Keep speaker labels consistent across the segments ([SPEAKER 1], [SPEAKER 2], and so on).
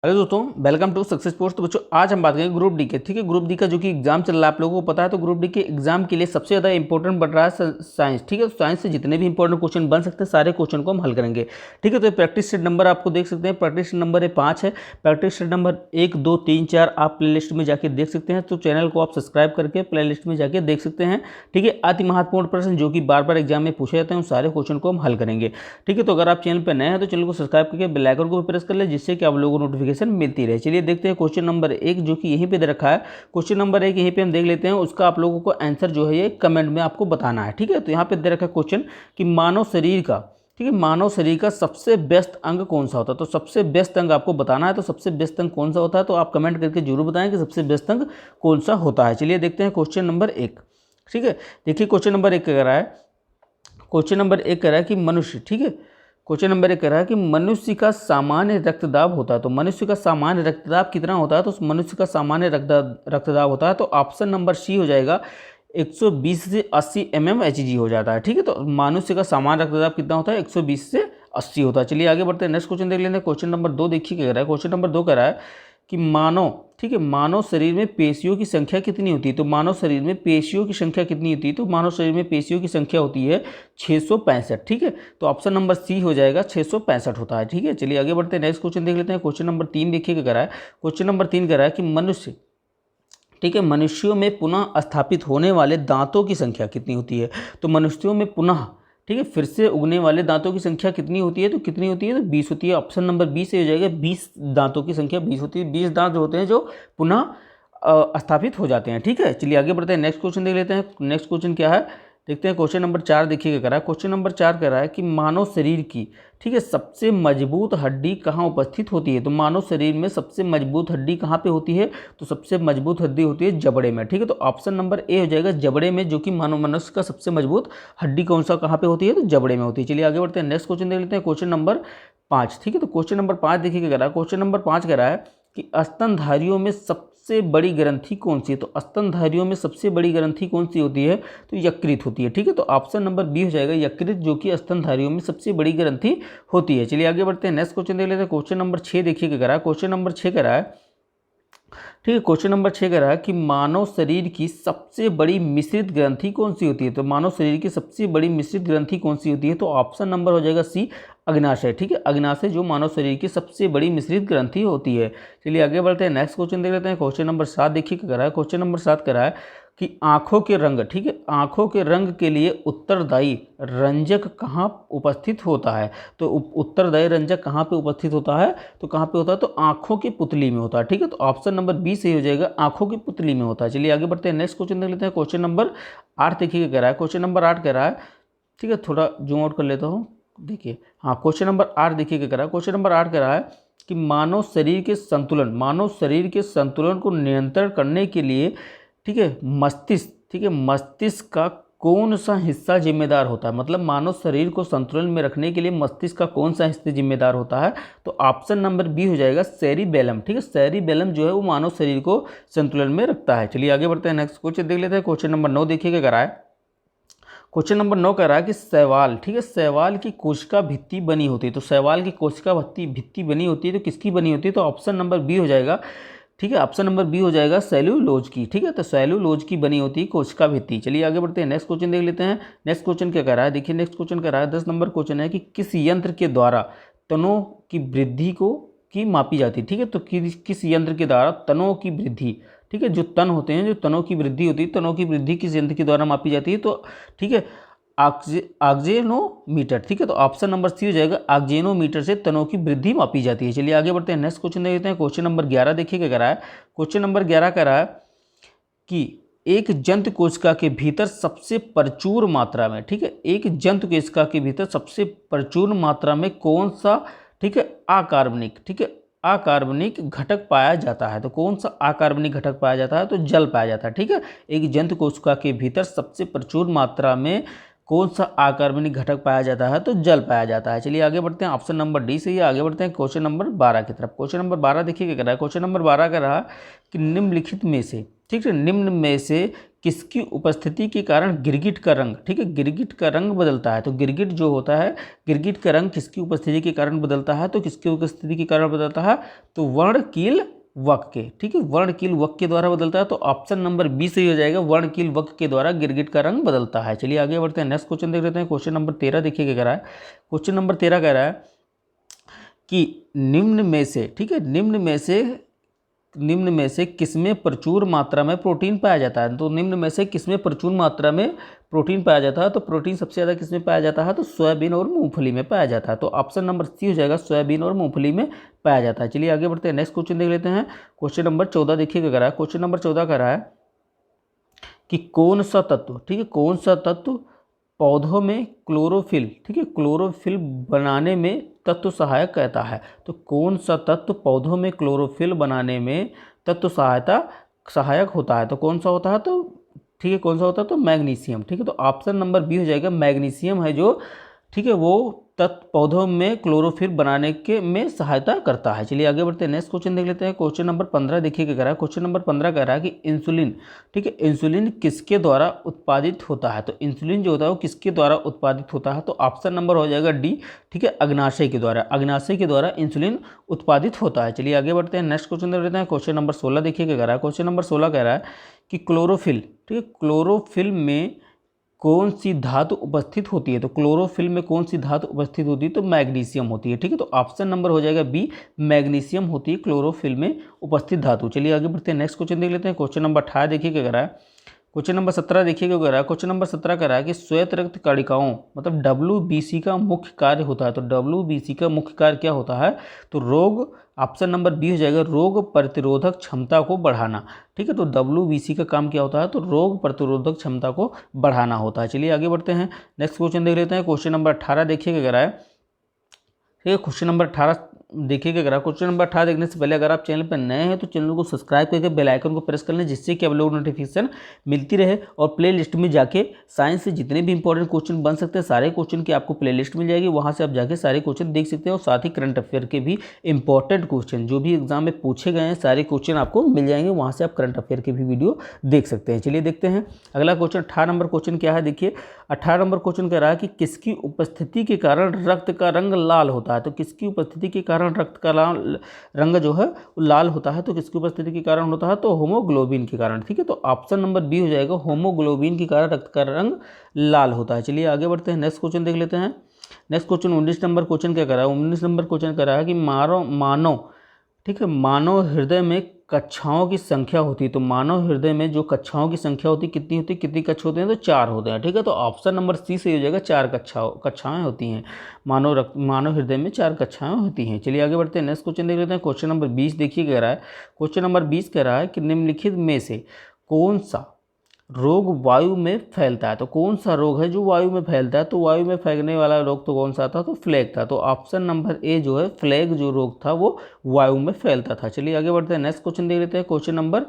[SPEAKER 1] Hello दोस्तों, welcome to success sports. तो बच्चों आज हम बात करेंगे ग्रुप डी के। ठीक है, ग्रुप डी का जो कि एग्जाम चल रहा है, आप लोगों को पता है। तो ग्रुप डी के एग्जाम के लिए सबसे ज़्यादा इंपॉर्टेंट बन रहा है साइंस। ठीक है, तो साइंस से जितने भी इंपॉर्टेंट क्वेश्चन बन सकते हैं सारे क्वेश्चन को हम हल करेंगे। ठीक है, तो प्रैक्टिस सेट नंबर आपको देख सकते हैं। प्रैक्टिस सेट नंबर 5 है। प्रैक्टिस सेट नंबर 1, 2, 3, 4 आप प्ले लिस्ट में जाके देख सकते हैं। तो चैनल को आप सब्सक्राइब करके प्ले लिस्ट में जाके देख सकते हैं। ठीक है, अति महत्वपूर्ण प्रश्न जो कि बार बार एग्जाम में पूछे जाते हैं उन सारे क्वेश्चन को हम हल करेंगे। ठीक है, तो अगर आप चैनल पर नए हैं तो चैनल को सब्सक्राइब करके बेल आइकन को भी प्रेस कर ले, जिससे कि आप लोगों को नोटिफिकेशन मिलती रहे। चलिए देखते हैं क्वेश्चन नंबर 1 जो कि यहीं पे दे रखा है। क्वेश्चन नंबर 1 यहीं पे हम देख लेते हैं। उसका आप लोगों को आंसर जो है ये कमेंट में आपको बताना है। ठीक है, तो यहाँ पे दे रखा है क्वेश्चन कि मानव शरीर का, ठीक है, मानव शरीर का सबसे बेस्ट अंग कौन सा होता है। तो सबसे बेस्ट अंग आपको बताना है। तो सबसे बेस्ट अंग कौन सा होता है तो आप कमेंट करके जरूर बताएं कि सबसे बेस्ट अंग कौन सा होता है। चलिए देखते हैं क्वेश्चन नंबर 1। ठीक है, देखिए क्वेश्चन नंबर 1 कह रहा है, क्वेश्चन नंबर 1 कह रहा है कि मनुष्य, ठीक है, क्वेश्चन नंबर 1 कह रहा है कि मनुष्य का सामान्य रक्तदाब होता है। तो मनुष्य का सामान्य रक्तदाब कितना होता है। तो मनुष्य का सामान्य रक्तदाब होता है तो ऑप्शन नंबर सी हो जाएगा 120 से 80 mmHg हो जाता है। ठीक है, तो मनुष्य का सामान्य रक्तदाब कितना होता है 120 से 80 होता है। चलिए आगे बढ़ते हैं, नेक्स्ट क्वेश्चन देख लेते हैं। क्वेश्चन नंबर 2 देखिए क्या कह रहा है। क्वेश्चन नंबर 2 कह रहा है कि मानव, ठीक है, मानव शरीर में पेशियों की संख्या कितनी होती है। तो मानव शरीर में पेशियों की संख्या कितनी होती है। तो मानव शरीर में पेशियों की संख्या होती है 665। ठीक है, तो ऑप्शन नंबर सी हो जाएगा 665 होता है। ठीक है, चलिए आगे बढ़ते हैं, नेक्स्ट क्वेश्चन देख लेते हैं। क्वेश्चन नंबर 3 देखिए क्या कह रहा है। क्वेश्चन नंबर 3 कह रहा है कि मनुष्य, ठीक है, मनुष्यों में पुनः स्थापित होने वाले दांतों की संख्या कितनी होती है। तो मनुष्यों में पुनः, ठीक है, फिर से उगने वाले दांतों की संख्या कितनी होती है। तो कितनी होती है तो 20 होती है। ऑप्शन नंबर 20 से हो जाएगा 20 दांतों की संख्या 20 होती है। 20 दांत जो होते हैं जो पुनः स्थापित हो जाते हैं। ठीक है, चलिए आगे बढ़ते हैं, नेक्स्ट क्वेश्चन देख लेते हैं। नेक्स्ट क्वेश्चन क्या है देखते हैं। क्वेश्चन नंबर 4 देखिए क्या कह रहा है। क्वेश्चन नंबर 4 कह रहा है कि मानव शरीर की, ठीक है, सबसे मजबूत हड्डी कहाँ उपस्थित होती है। तो मानव शरीर में सबसे मजबूत हड्डी कहाँ पे होती है। तो सबसे मजबूत हड्डी होती है जबड़े में। ठीक है, तो ऑप्शन नंबर ए हो जाएगा जबड़े में, जो कि मानव मनुष्य का सबसे मजबूत हड्डी कौन सा कहाँ पे होती है तो जबड़े में होती है। चलिए आगे बढ़ते हैं, नेक्स्ट क्वेश्चन देख लेते हैं। क्वेश्चन नंबर 5, ठीक है, तो क्वेश्चन नंबर 5 देखिए क्या कह रहा है। क्वेश्चन नंबर 5 कह रहा है कि स्तनधारियों में सबसे बड़ी ग्रंथि कौन सी है। तो स्तनधारियों में सबसे बड़ी ग्रंथि कौन सी होती है तो यकृत होती है। ठीक है, तो ऑप्शन नंबर बी हो जाएगा यकृत, जो कि स्तनधारियों में सबसे बड़ी ग्रंथि होती है। चलिए आगे बढ़ते हैं, नेक्स्ट क्वेश्चन देख लेते हैं। क्वेश्चन नंबर 6 देखिए क्या कह रहा है। क्वेश्चन नंबर 6 कह रहा है, ठीक है, क्वेश्चन नंबर 6 कह रहा है कि मानव शरीर की सबसे बड़ी मिश्रित ग्रंथि कौन सी होती है। तो मानव शरीर की सबसे बड़ी मिश्रित ग्रंथि कौन सी होती है तो ऑप्शन नंबर हो जाएगा सी अग्नाशय। ठीक है, अग्नाशय जो मानव शरीर की सबसे बड़ी मिश्रित ग्रंथि होती है। चलिए आगे बढ़ते हैं, नेक्स्ट क्वेश्चन देख लेते हैं। क्वेश्चन नंबर 7 देखिए क्या कह रहा है। क्वेश्चन नंबर 7 कह रहा है कि आंखों के रंग, ठीक है, आंखों के रंग के लिए उत्तरदायी रंजक कहाँ उपस्थित होता है। तो उत्तरदायी रंजक कहाँ पे उपस्थित होता है तो कहाँ पे होता है तो आंखों की पुतली में होता है। ठीक है, तो ऑप्शन नंबर बी सही हो जाएगा, आंखों की पुतली में होता है। चलिए आगे बढ़ते हैं, नेक्स्ट क्वेश्चन देख लेते हैं। क्वेश्चन नंबर 8 देखिए क्या कह रहा है। क्वेश्चन नंबर 8 कह रहा है, ठीक है, थोड़ा जूम आउट कर लेता हूँ, देखिए, हाँ, क्वेश्चन नंबर 8 देखिए क्या कह रहा है। क्वेश्चन नंबर 8 कह रहा है कि मानव शरीर के संतुलन, मानव शरीर के संतुलन को नियंत्रण करने के लिए, ठीक है, मस्तिष्क, ठीक है, मस्तिष्क का कौन सा हिस्सा जिम्मेदार होता है। मतलब मानव शरीर को संतुलन में रखने के लिए मस्तिष्क का कौन सा हिस्सा जिम्मेदार होता है तो ऑप्शन नंबर बी हो जाएगा सेरिबेलम। ठीक है, सेरिबेलम जो है वो मानव शरीर को संतुलन में रखता है। चलिए आगे बढ़ते हैं, नेक्स्ट क्वेश्चन देख लेते हैं। क्वेश्चन नंबर 9 देखिए क्या कह रहा है। क्वेश्चन नंबर 9 कह रहा है कि शैवाल, ठीक है, शैवाल की कोशिका भित्ति बनी होती है। तो शैवाल की कोशिका भित्ति बनी होती है तो किसकी बनी होती है तो ऑप्शन नंबर बी हो जाएगा। ठीक है, ऑप्शन नंबर बी हो जाएगा सेल्यूलोज की। ठीक है, तो सेल्यूलोज की बनी होती है कोशिका भित्ति। चलिए आगे बढ़ते हैं, नेक्स्ट क्वेश्चन देख लेते हैं। नेक्स्ट क्वेश्चन क्या कह रहा है देखिए। नेक्स्ट क्वेश्चन कह रहा है 10 नंबर क्वेश्चन है कि किस यंत्र के द्वारा तनों की वृद्धि की मापी जाती है। ठीक है, तो किस यंत्र के द्वारा तनों की वृद्धि, ठीक है, जो तन होते हैं, जो तनों की वृद्धि होती है, तनों की वृद्धि किस यंत्र के द्वारा मापी जाती है तो ठीक है ऑक्जेनोमीटर। ठीक है, तो ऑप्शन नंबर सी हो जाएगा, ऑक्जेनोमीटर से तनों की वृद्धि मापी जाती है। चलिए आगे बढ़ते हैं, नेक्स्ट क्वेश्चन देखते हैं। क्वेश्चन नंबर 11 देखिए क्या कह रहा है। क्वेश्चन नंबर 11 कह रहा है कि एक जंतु कोशिका के भीतर सबसे प्रचुर मात्रा में, ठीक है, एक जंतु कोशिका के भीतर सबसे प्रचुर मात्रा में कौन सा, ठीक है, अकार्बनिक, ठीक है, अकार्बनिक घटक पाया जाता है। तो कौन सा अकार्बनिक घटक पाया जाता है तो जल पाया जाता है। ठीक है, एक जंतु कोशिका के भीतर सबसे प्रचुर मात्रा में कौन सा अकार्बनिक घटक पाया जाता है तो जल पाया जाता है। चलिए आगे बढ़ते हैं, ऑप्शन नंबर डी से ही आगे बढ़ते हैं क्वेश्चन नंबर 12 की तरफ। क्वेश्चन नंबर 12 देखिए क्या कर रहा है। क्वेश्चन नंबर 12 कर रहा है कि निम्नलिखित में से, ठीक है, निम्न में से किसकी उपस्थिति के कारण गिरगिट का रंग, ठीक है, गिरगिट का रंग बदलता है। तो गिरगिट जो होता है, गिरगिट का रंग किसकी उपस्थिति के कारण बदलता है? तो किसकी उपस्थिति के कारण बदलता है? तो वर्णकील वक के, ठीक है, वर्णकील वक के द्वारा बदलता है। तो ऑप्शन नंबर बी सही हो जाएगा, वर्णकील वक के द्वारा गिरगिट का रंग बदलता है। चलिए आगे बढ़ते हैं, नेक्स्ट क्वेश्चन देख लेते हैं। क्वेश्चन नंबर 13 देखिए क्या कह रहा है। क्वेश्चन नंबर 13 कह रहा है कि निम्न में से, ठीक है, निम्न में से किसमें प्रचुर मात्रा में प्रोटीन पाया जाता है? तो निम्न में से किसमें प्रचुर मात्रा में प्रोटीन पाया जाता है? तो प्रोटीन सबसे ज़्यादा किसमें पाया जाता है? तो सोयाबीन और मूंगफली में पाया जाता है। तो ऑप्शन नंबर सी हो जाएगा, सोयाबीन और मूंगफली में पाया जाता है। चलिए आगे बढ़ते हैं, नेक्स्ट क्वेश्चन देख लेते हैं। क्वेश्चन नंबर 14 देखिए क्या कह रहा है। क्वेश्चन नंबर 14 कह रहा है कि कौन सा तत्व, ठीक है, कौन सा तत्व पौधों में क्लोरोफिल, ठीक है, क्लोरोफिल बनाने में तत्व सहायक कहता है? तो कौन सा तत्व पौधों में क्लोरोफिल बनाने में तत्व सहायक होता है? तो कौन सा होता है? तो ठीक है, कौन सा होता है? तो मैग्नीशियम, ठीक है। तो ऑप्शन नंबर बी हो जाएगा, मैग्नीशियम है जो, ठीक है, वो तत्व पौधों में क्लोरोफिल बनाने के में सहायता करता है। चलिए आगे बढ़ते हैं, नेक्स्ट क्वेश्चन देख लेते हैं। क्वेश्चन नंबर 15 देखिए क्या कह रहा है। क्वेश्चन नंबर 15 कह रहा है कि इंसुलिन, ठीक है, इंसुलिन किसके द्वारा उत्पादित होता है? तो इंसुलिन जो होता है वो किसके द्वारा उत्पादित होता है? तो ऑप्शन नंबर हो जाएगा डी, ठीक है, अग्नाशय के द्वारा, अग्नाशय के द्वारा इंसुलिन उत्पादित होता है। चलिए आगे बढ़ते हैं, नेक्स्ट क्वेश्चन देख लेते हैं। क्वेश्चन नंबर 16 देखिए क्या कह रहा है। क्वेश्चन नंबर 16 कह रहा है कि क्लोरोफिल, ठीक है, क्लोरोफिल में कौन सी धातु उपस्थित होती है? तो क्लोरोफिल में कौन सी धातु उपस्थित होती है? तो मैग्नीशियम होती है, ठीक है। तो ऑप्शन नंबर हो जाएगा बी, मैग्नीशियम होती है क्लोरोफिल में उपस्थित धातु। चलिए आगे बढ़ते हैं, नेक्स्ट क्वेश्चन देख लेते हैं। क्वेश्चन नंबर 18 देखिए क्या कह रहा है। क्वेश्चन नंबर 17 देखिए क्या कह रहा है। क्वेश्चन नंबर 17 कह रहा है कि श्वेत रक्त कणिकाओं, मतलब WBC का मुख्य कार्य होता है। तो WBC का मुख्य कार्य क्या होता है? तो रोग, ऑप्शन नंबर बी हो जाएगा, रोग प्रतिरोधक क्षमता को बढ़ाना, ठीक है। तो WBC का काम क्या होता है? तो रोग प्रतिरोधक क्षमता को बढ़ाना होता है। चलिए आगे बढ़ते हैं, नेक्स्ट क्वेश्चन देख लेते हैं। क्वेश्चन नंबर 18 देखिए क्या कह रहा है, ठीक है। क्वेश्चन नंबर 18 देखिए क्या करा। क्वेश्चन नंबर 18 देखने से पहले अगर आप चैनल पर नए हैं तो चैनल को सब्सक्राइब करके बेल आइकन को प्रेस कर लें, जिससे कि आप लोग नोटिफिकेशन मिलती रहे। और प्ले लिस्ट में जाके साइंस से जितने भी इंपॉर्टेंट क्वेश्चन बन सकते हैं, सारे क्वेश्चन की आपको प्ले लिस्ट मिल जाएगी, वहाँ से आप जाके सारे क्वेश्चन देख सकते हैं। और साथ ही करंट अफेयर के भी इंपॉर्टेंट क्वेश्चन जो भी एग्जाम में पूछे गए हैं, सारे क्वेश्चन आपको मिल जाएंगे, वहाँ से आप करंट अफेयर के भी वीडियो देख सकते हैं। चलिए देखते हैं अगला क्वेश्चन। 18 नंबर क्वेश्चन क्या है, देखिए 18 नंबर क्वेश्चन कह रहा है कि किसकी उपस्थिति के कारण रक्त का रंग लाल होता है? तो किसकी उपस्थिति के कारण रक्त का रंग जो है वो लाल होता है? तो किसकी उपस्थिति के कारण होता है? तो होमोग्लोबिन के कारण, ठीक है। तो ऑप्शन नंबर बी हो जाएगा, होमोग्लोबिन के कारण रक्त का रंग लाल होता है। चलिए आगे बढ़ते हैं, नेक्स्ट क्वेश्चन देख लेते हैं। नेक्स्ट क्वेश्चन 19 नंबर क्वेश्चन क्या कर रहा है। 19 नंबर क्वेश्चन कर रहा है कि मानव, ठीक है, मानव हृदय में कक्षाओं की संख्या होती है। तो मानव हृदय में जो कक्षाओं की संख्या होती है कितनी होती है, कितनी कक्ष होते हैं? तो 4 होते हैं, ठीक है। तो ऑप्शन नंबर सी से हो जाएगा, 4 कक्षाएं होती हैं। मानव हृदय में 4 कक्षाएं होती हैं। चलिए आगे बढ़ते हैं, नेक्स्ट क्वेश्चन देख लेते हैं। क्वेश्चन नंबर 20 देखिए कह रहा है। क्वेश्चन नंबर 20 कह रहा है कि निम्नलिखित में से कौन सा रोग वायु में फैलता है? तो कौन सा रोग है जो वायु में फैलता है? तो वायु में फैलने वाला रोग तो कौन सा था? तो फ्लैग था। तो ऑप्शन नंबर ए जो है, फ्लैग जो रोग था वो वायु में फैलता था। चलिए आगे बढ़ते हैं, नेक्स्ट क्वेश्चन देख लेते हैं। क्वेश्चन नंबर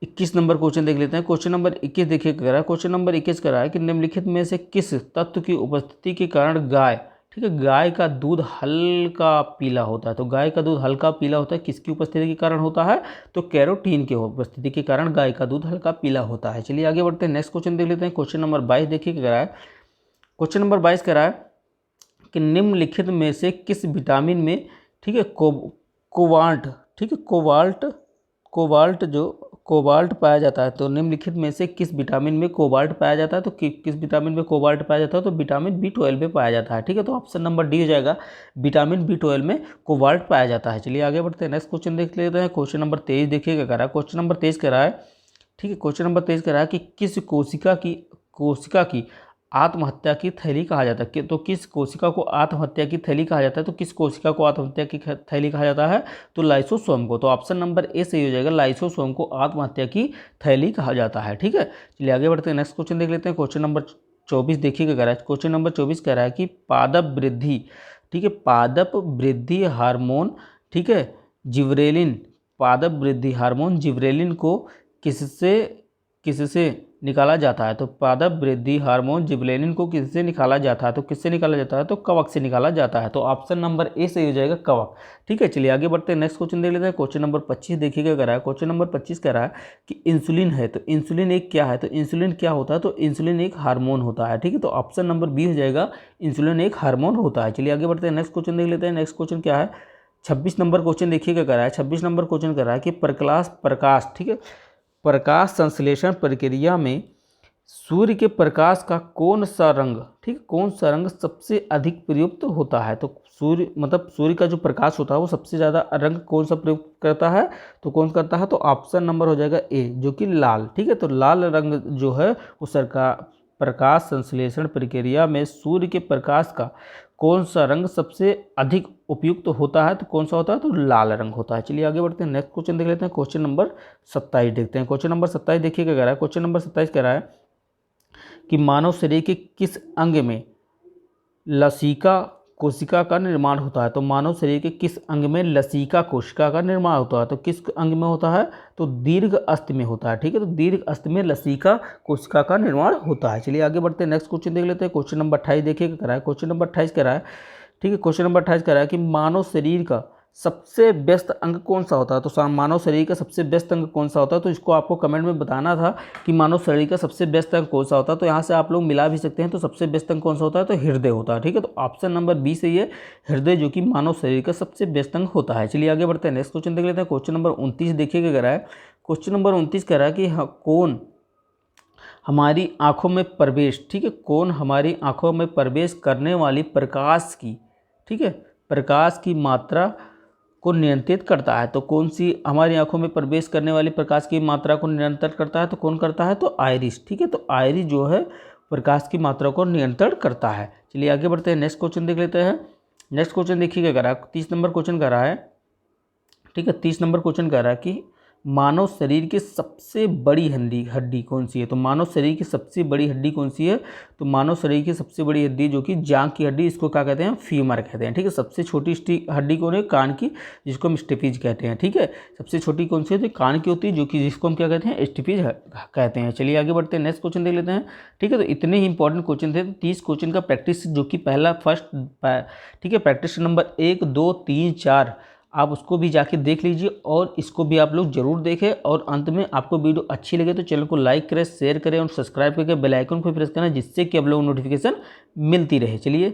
[SPEAKER 1] 21 नंबर क्वेश्चन देख लेते हैं। क्वेश्चन नंबर 21 देखिए कह रहा है। क्वेश्चन नंबर 21 कह रहा है कि निम्नलिखित में से किस तत्व की उपस्थिति के कारण गाय, ठीक है, गाय का दूध हल्का पीला होता है? तो गाय का दूध हल्का पीला होता है किसकी उपस्थिति के कारण होता है? तो कैरोटीन की उपस्थिति के कारण गाय का दूध हल्का पीला होता है। चलिए आगे बढ़ते हैं, नेक्स्ट क्वेश्चन देख लेते हैं। क्वेश्चन नंबर 22 देखिए क्या कह रहा है। क्वेश्चन नंबर 22 कह रहा है कि निम्नलिखित में से किस विटामिन में, ठीक है, कोबाल्ट, ठीक है, कोबाल्ट पाया जाता है? तो निम्नलिखित में से किस विटामिन में कोबाल्ट पाया जाता है? तो किस विटामिन में कोबाल्ट पाया जाता है? तो विटामिन B12 में पाया जाता है, ठीक है। तो ऑप्शन नंबर डी हो जाएगा, विटामिन B12 में कोबाल्ट पाया जाता है। चलिए आगे बढ़ते हैं, नेक्स्ट क्वेश्चन देख लेते हैं। क्वेश्चन नंबर 23 देखिए क्या कह रहा है। क्वेश्चन नंबर 23 कह रहा है, ठीक है, क्वेश्चन नंबर 23 कह रहा है कि किस कोशिका की आत्महत्या की थैली कहा जाता है? तो किस कोशिका को आत्महत्या की थैली कहा जाता है? तो किस कोशिका को आत्महत्या की थैली कहा जाता है? तो लाइसोसोम को। तो ऑप्शन नंबर ए सही हो जाएगा, लाइसोसोम को आत्महत्या की थैली कहा जाता है, ठीक है। चलिए आगे बढ़ते हैं, नेक्स्ट क्वेश्चन देख लेते हैं। क्वेश्चन नंबर 24 देखिए क्या कह रहा है। क्वेश्चन नंबर 24 कह रहा है कि पादप वृद्धि, ठीक है, पादप वृद्धि हार्मोन, ठीक है, जिब्रेलिन, पादप वृद्धि हार्मोन जिब्रेलिन को किससे निकाला जाता है? तो पादप वृद्धि हार्मोन जिबरेलिन को किससे निकाला जाता है? तो किससे निकाला जाता है? तो कवक से निकाला जाता है। तो ऑप्शन नंबर ए सही हो जाएगा, कवक। ठीक है, चलिए आगे बढ़ते हैं, नेक्स्ट क्वेश्चन देख लेते हैं। क्वेश्चन नंबर 25 देखिएगा कह रहा है, क्वेश्चन नंबर 25 कह रहा है कि इंसुलिन है, तो इंसुलिन एक क्या है? तो इंसुलिन क्या होता है? तो इंसुलिन एक हार्मोन होता है। ठीक है, तो ऑप्शन नंबर बी हो जाएगा, इंसुलिन एक हार्मोन होता है। चलिए आगे बढ़ते हैं, नेक्स्ट क्वेश्चन देख लेते हैं। नेक्स्ट क्वेश्चन क्या है? 26 नंबर क्वेश्चन देखिएगा कर रहा है, 26 नंबर क्वेश्चन कर रहा है कि प्रकाश, ठीक है, प्रकाश संश्लेषण प्रक्रिया में सूर्य के प्रकाश का कौन सा रंग, ठीक, कौन सा रंग सबसे अधिक प्रयुक्त होता है? तो सूर्य मतलब सूर्य का जो प्रकाश होता है वो सबसे ज़्यादा रंग कौन सा प्रयुक्त करता है? तो कौन करता है? तो ऑप्शन नंबर हो जाएगा ए, जो कि लाल। ठीक है, तो लाल रंग जो है वो प्रकाश संश्लेषण प्रक्रिया में सूर्य के प्रकाश का कौन सा रंग सबसे अधिक उपयुक्त होता है? तो कौन सा होता है? तो लाल रंग होता है। चलिए आगे बढ़ते हैं, नेक्स्ट क्वेश्चन देख लेते हैं। क्वेश्चन नंबर 27 देखते हैं। क्वेश्चन नंबर 27 देखिए क्या कह रहा है? क्वेश्चन नंबर 27 कह रहा है कि मानव शरीर के किस अंग में लसिका कोशिका का निर्माण होता है? तो मानव शरीर के किस अंग में लसिका कोशिका का निर्माण होता है? तो किस अंग में होता है? तो दीर्घ अस्त में होता है। ठीक है, तो दीर्घ अस्त में लसिका कोशिका का निर्माण होता है। चलिए आगे बढ़ते हैं, नेक्स्ट क्वेश्चन देख लेते हैं। क्वेश्चन नंबर 28 देखिए क्या करा है? क्वेश्चन नंबर 28 करा है, ठीक है, क्वेश्चन नंबर 28 करा है कि मानव शरीर का सबसे व्यस्त अंग कौन सा होता है? तो मानव शरीर का सबसे व्यस्त अंग कौन सा होता है? तो इसको आपको कमेंट में बताना था कि मानव शरीर का सबसे व्यस्त अंग कौन सा होता है। तो यहाँ से आप लोग मिला भी सकते हैं। तो सबसे व्यस्त अंग कौन सा होता है? तो हृदय होता है। ठीक है, तो ऑप्शन नंबर बी सही है, हृदय, जो कि मानव शरीर का सबसे व्यस्त अंग होता है। चलिए आगे बढ़ते हैं, नेक्स्ट क्वेश्चन देख लेते हैं। क्वेश्चन नंबर 29 देखिए क्या कह रहा है? क्वेश्चन नंबर 29 कह रहा है कि कौन हमारी आंखों में प्रवेश, ठीक है, कौन हमारी आंखों में प्रवेश करने वाली प्रकाश की, ठीक है, प्रकाश की मात्रा को नियंत्रित करता है? तो कौन सी हमारी आंखों में प्रवेश करने वाली प्रकाश की मात्रा को नियंत्रित करता है? तो कौन करता है? तो आयरिस। ठीक है, तो आयरिस जो है प्रकाश की मात्रा को नियंत्रण करता है। चलिए आगे बढ़ते हैं, नेक्स्ट क्वेश्चन देख लेते हैं। नेक्स्ट क्वेश्चन देखिए क्या कर रहा है? 30 नंबर क्वेश्चन कर रहा है, ठीक है, 30 नंबर क्वेश्चन कर रहा है कि मानव शरीर की सबसे बड़ी हड्डी कौन सी है? तो मानव शरीर की सबसे बड़ी हड्डी कौन सी है? तो मानव शरीर की सबसे बड़ी हड्डी जो कि जांघ की हड्डी, इसको क्या कहते हैं? फीमर कहते हैं। ठीक है, सबसे छोटी हड्डी कौन है? कान की, जिसको हम स्टेपिज कहते हैं। ठीक है, सबसे छोटी कौन सी है? तो कान की होती है, जो कि जिसको हम क्या कहते हैं? स्टेपिज कहते हैं। चलिए आगे बढ़ते हैं, नेक्स्ट क्वेश्चन देख लेते हैं। ठीक है, तो इतने ही इंपॉर्टेंट क्वेश्चन थे। 30 क्वेश्चन का प्रैक्टिस, जो कि पहला ठीक है, प्रैक्टिस नंबर 1, 2, 3, 4 आप उसको भी जाके देख लीजिए और इसको भी आप लोग जरूर देखें। और अंत में आपको वीडियो अच्छी लगे तो चैनल को लाइक करें, शेयर करें और सब्सक्राइब करके बेल आइकन को प्रेस करना, जिससे कि आप लोग नोटिफिकेशन मिलती रहे। चलिए।